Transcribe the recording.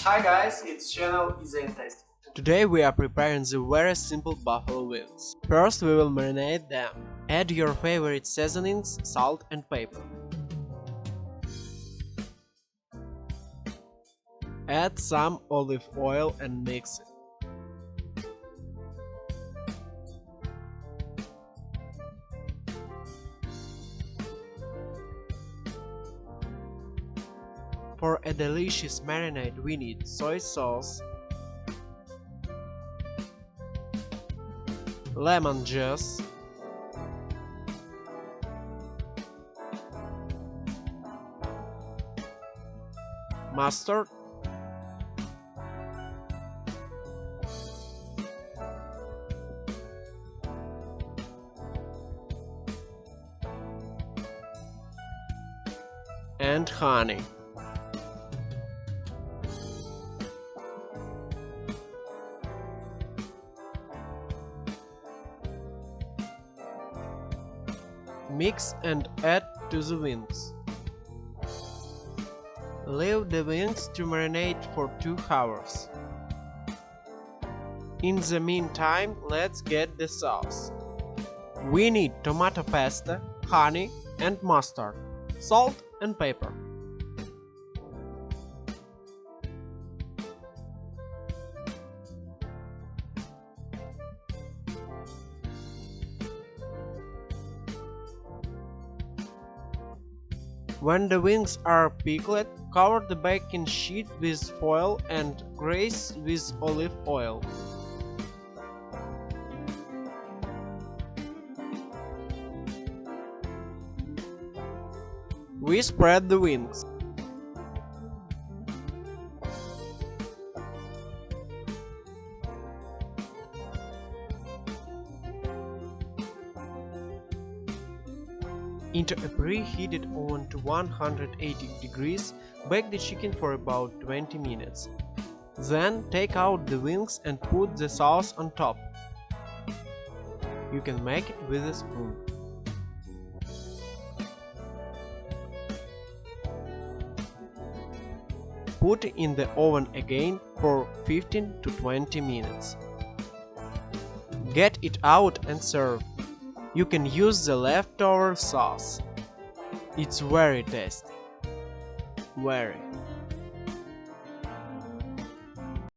Hi guys, it's channel Easy and Tasteful. Today we are preparing the very simple buffalo wings. First we will marinate them. Add your favorite seasonings, salt and pepper. Add some olive oil and mix it. For a delicious marinade we need soy sauce, lemon juice, mustard, and honey. Mix and add to the wings. Leave the wings to marinate for 2 hours. In the meantime, let's get the sauce. We need tomato pasta, honey and mustard, salt and pepper. When the wings are pickled, cover the baking sheet with foil and grease with olive oil. We spread the wings. Into a preheated oven to 180 degrees, bake the chicken for about 20 minutes. Then take out the wings and put the sauce on top. You can make it with a spoon. Put in the oven again for 15 to 20 minutes. Get it out and serve. You can use the leftover sauce. It's very tasty. Very.